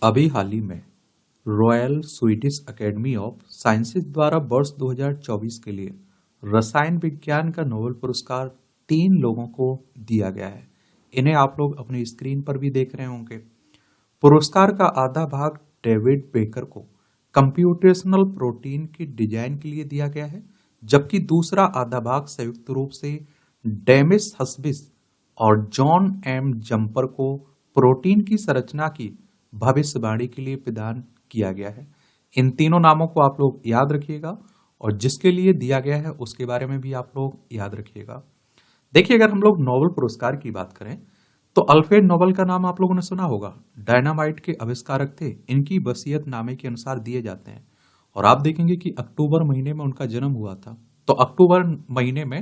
अभी हाल ही में royal Swedish academy of sciences द्वारा वर्ष 2024 के लिए रसायन विज्ञान का नोबेल पुरस्कार 3 लोगों को दिया गया है। इन्हें आप लोग अपनी स्क्रीन पर भी देख रहे होंगे। पुरस्कार का आधा भाग डेविड बेकर को कंप्यूटेशनल प्रोटीन की डिजाइन के लिए दिया गया है, जबकि दूसरा आधा भाग संयुक्त रूप से डेमिस हस्बिस और जॉन एम जम्पर को प्रोटीन की संरचना की भविष्यवाणी के लिए प्रदान किया गया है। इन तीनों नामों को आप लोग याद रखिएगा और जिसके लिए दिया गया है उसके बारे में भी आप लोग याद रखिएगा। देखिए, अगर हम लोग नोबेल पुरस्कार की बात करें तो अल्फ्रेड नोबेल का नाम आप लोगों ने सुना होगा। डायनामाइट के आविष्कारक थे। इनकी वसीयत नामे के अनुसार दिए जाते हैं और आप देखेंगे कि अक्टूबर महीने में उनका जन्म हुआ था, तो अक्टूबर महीने में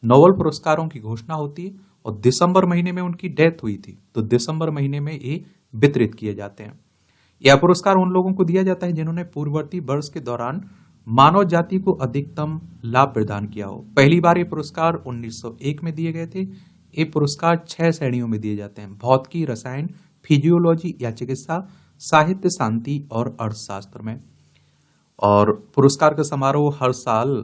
नोबेल पुरस्कारों की घोषणा होती है और दिसंबर महीने में उनकी डेथ हुई थी, तो दिसंबर महीने में ये वितरित किए जाते हैं। यह पुरस्कार उन लोगों को दिया जाता है जिन्होंने पूर्ववर्ती वर्ष के दौरान मानव जाति को अधिकतम लाभ प्रदान किया हो। पहली बार ये पुरस्कार 1901 में दिए गए थे। ये पुरस्कार 6 श्रेणियों में दिए जाते हैं: भौतिकी, रसायन, फिजियोलॉजी या चिकित्सा, साहित्य, शांति और अर्थशास्त्र में। और पुरस्कार का समारोह हर साल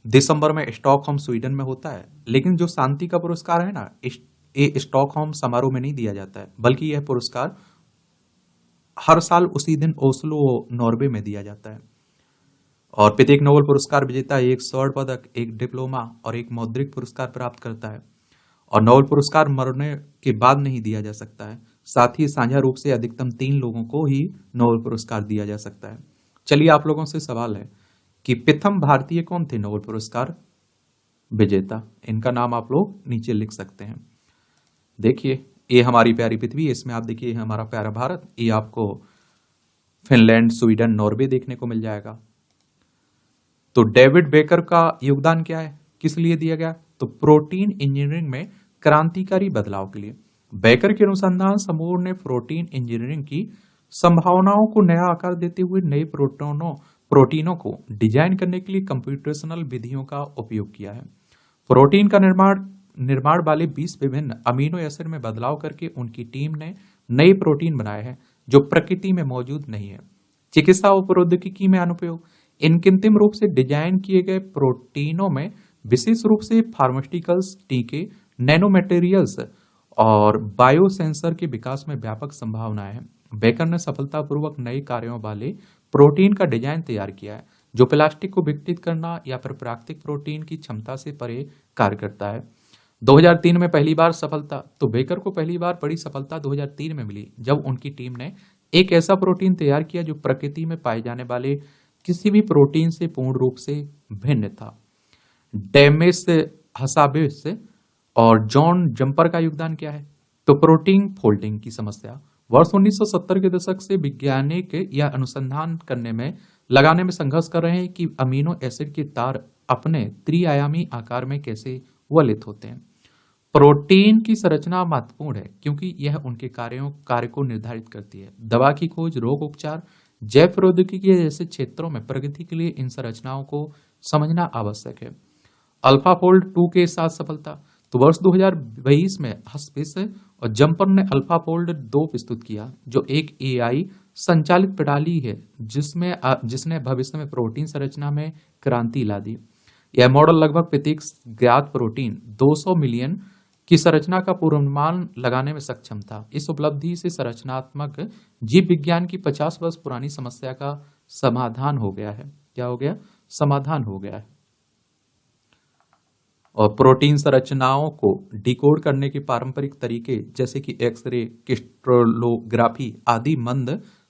दिसंबर में स्टॉकहोम स्वीडन में होता है। लेकिन जो शांति का पुरस्कार है ना, ये स्टॉकहोम समारोह में नहीं दिया जाता है, बल्कि यह पुरस्कार हर साल उसी दिन ओस्लो नॉर्वे में दिया जाता है। और प्रत्येक नोबेल पुरस्कार विजेता एक स्वर्ण पदक, एक डिप्लोमा और एक मौद्रिक पुरस्कार प्राप्त करता है। और नोबेल पुरस्कार मरने के बाद नहीं दिया जा सकता है। साथ ही साझा रूप से अधिकतम 3 लोगों को ही नोबेल पुरस्कार दिया जा सकता है। चलिए, आप लोगों से सवाल है कि प्रथम भारतीय कौन थे नोबेल पुरस्कार विजेता? इनका नाम आप लोग नीचे लिख सकते हैं। देखिए, ये हमारी प्यारी पृथ्वी, इसमें आप देखिए हमारा प्यारा भारत, ये आपको फिनलैंड, स्वीडन, नॉर्वे देखने को मिल जाएगा। तो डेविड बेकर का योगदान क्या है, किस लिए दिया गया? तो प्रोटीन इंजीनियरिंग में क्रांतिकारी बदलाव के लिए। बेकर के अनुसंधान समूह ने प्रोटीन इंजीनियरिंग की संभावनाओं को नया आकार देते हुए नए प्रोटीनों को डिजाइन करने के लिए कंप्यूटेशनल विधियों का उपयोग किया है। प्रोटीन का निर्माण वाले 20 विभिन्न अमीनो एसिड में बदलाव करके उनकी टीम ने नए प्रोटीन बनाए हैं जो प्रकृति में मौजूद नहीं है। चिकित्सा और प्रौद्योगिकी में अनुप्रयोग। इन कृत्रिम रूप से डिजाइन किए गए प्रोटीनों में विशेष रूप से फार्मास्यूटिकल्स, टीके, नैनो मटेरियल्स और बायोसेंसर के विकास में व्यापक संभावनाएं हैं। बेकर ने सफलतापूर्वक नए कार्यों वाले प्रोटीन का डिजाइन तैयार किया है जो प्लास्टिक को विघटित करना या फिर प्राकृतिक प्रोटीन की क्षमता से परे कार्य करता है। 2003 में पहली बार सफलता। तो बेकर को पहली बार बड़ी सफलता 2003 में मिली जब उनकी टीम ने एक ऐसा प्रोटीन तैयार किया जो प्रकृति में पाए जाने वाले किसी भी प्रोटीन से पूर्ण रूप से भिन्न था। डेमिस हसाबिस और जॉन जम्पर का योगदान क्या है? तो प्रोटीन फोल्डिंग की समस्या। वर्ष 1970 के दशक से वैज्ञानिक या अनुसंधान लगाने में संघर्ष कर रहे हैं कि अमीनो एसिड के तार अपने त्रिआयामी आकार में कैसे वलित होते हैं। प्रोटीन की संरचना महत्वपूर्ण है क्योंकि यह उनके कार्य को निर्धारित करती है। दवा की खोज, रोग उपचार, जैव प्रौद्योगिकी जैसे क्षेत्रों में प्रगति के लिए इन संरचनाओं को समझना आवश्यक है। अल्फाफोल्ड 2 के साथ सफलता। तो वर्ष 2022 में हस्पिस और जम्पर ने अल्फाफोल्ड 2 प्रस्तुत किया जो एक एआई संचालित प्रणाली है जिसने भविष्य में प्रोटीन संरचना में क्रांति ला दी। यह मॉडल लगभग प्रत्येक ज्ञात प्रोटीन 200 मिलियन की संरचना का पूर्वानुमान लगाने में सक्षम था। इस उपलब्धि से संरचनात्मक जीव विज्ञान की 50 वर्ष पुरानी समस्या का समाधान हो गया है। क्या हो गया? समाधान हो गया है। और प्रोटीन संरचनाओं को डिकोड करने के पारंपरिक तरीके जैसे कि एक्सरे, क्रिस्टलोग्राफी आदि मंद,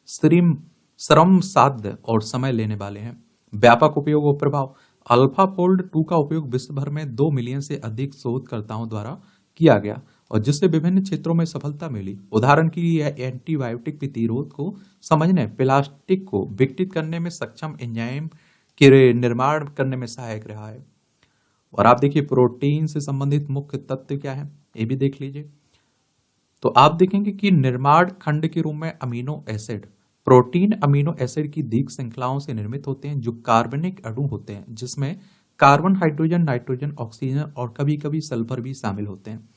श्रम साध्य और समय लेने वाले हैं। व्यापक उपयोग और प्रभाव। अल्फाफोल्ड 2 का उपयोग विश्व भर में 2 मिलियन से अधिक शोधकर्ताओं द्वारा किया गया और जिससे विभिन्न क्षेत्रों में सफलता मिली। उदाहरण के लिए यह एंटीबायोटिक प्रतिरोध को समझने, प्लास्टिक को विघटित करने में सक्षम एंजाइम के निर्माण करने में सहायक रहा है। और आप देखिए प्रोटीन से संबंधित मुख्य तत्व क्या है, ये भी देख लीजिए। तो आप देखेंगे कि निर्माण खंड के रूप में amino acid. Protein amino acid की दीर्घ श्रृंखलाओं से निर्मित होते हैं जो कार्बनिक अणु होते हैं जिसमें कार्बन, हाइड्रोजन, नाइट्रोजन, ऑक्सीजन और कभी कभी सल्फर भी शामिल होते हैं।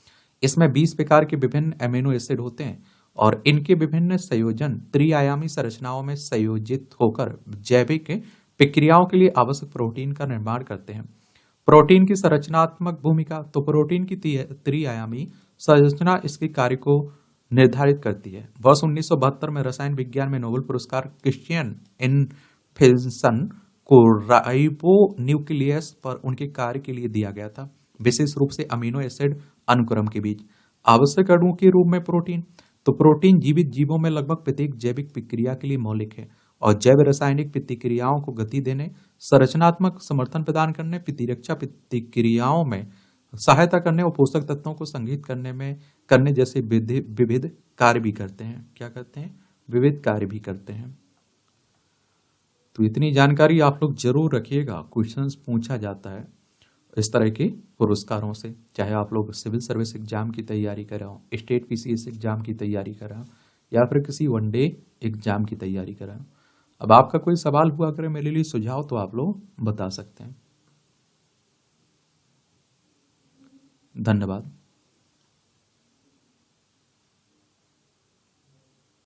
इसमें 20 प्रकार के विभिन्न अमीनो एसिड होते हैं और इनके विभिन्न संयोजन त्रिआयामी संरचनाओं में संयोजित होकर जैविक प्रक्रियाओं के लिए आवश्यक प्रोटीन का निर्माण करते हैं। प्रोटीन की संरचनात्मक भूमिका, तो प्रोटीन की त्रिआयामी संरचना इसके कार्य को निर्धारित करती है। वर्ष 1972 में रसायन विज्ञान में नोबेल पुरस्कार क्रिश्चियन इनफेल्सन को राइबोन्यूक्लियस पर उनके कार्य के लिए दिया गया था, विशेष रूप से अमीनो एसिड अनुक्रम के बीच आवश्यक अणुओं के रूप में प्रोटीन। तो प्रोटीन जीवित जीवों में लगभग प्रत्येक जैविक प्रक्रिया के लिए मौलिक है और जैव रासायनिक प्रतिक्रियाओं को गति देने, संरचनात्मक समर्थन प्रदान करने, प्रतिरक्षा प्रतिक्रियाओं में सहायता करने और पोषक तत्वों को संग्रहित करने जैसे विविध कार्य भी करते हैं। क्या करते हैं? विविध कार्य भी करते हैं। तो इतनी जानकारी आप लोग जरूर रखिएगा, क्वेश्चंस पूछा जाता है इस तरह के पुरस्कारों से, चाहे आप लोग सिविल सर्विस एग्जाम की तैयारी कर रहे हो, स्टेट पीसीएस एग्जाम की तैयारी कर रहे हो, या फिर किसी वनडे एग्जाम की तैयारी कर रहे हो। अब आपका कोई सवाल हुआ करे मेरे लिए सुझाव, तो आप लोग बता सकते हैं। धन्यवाद।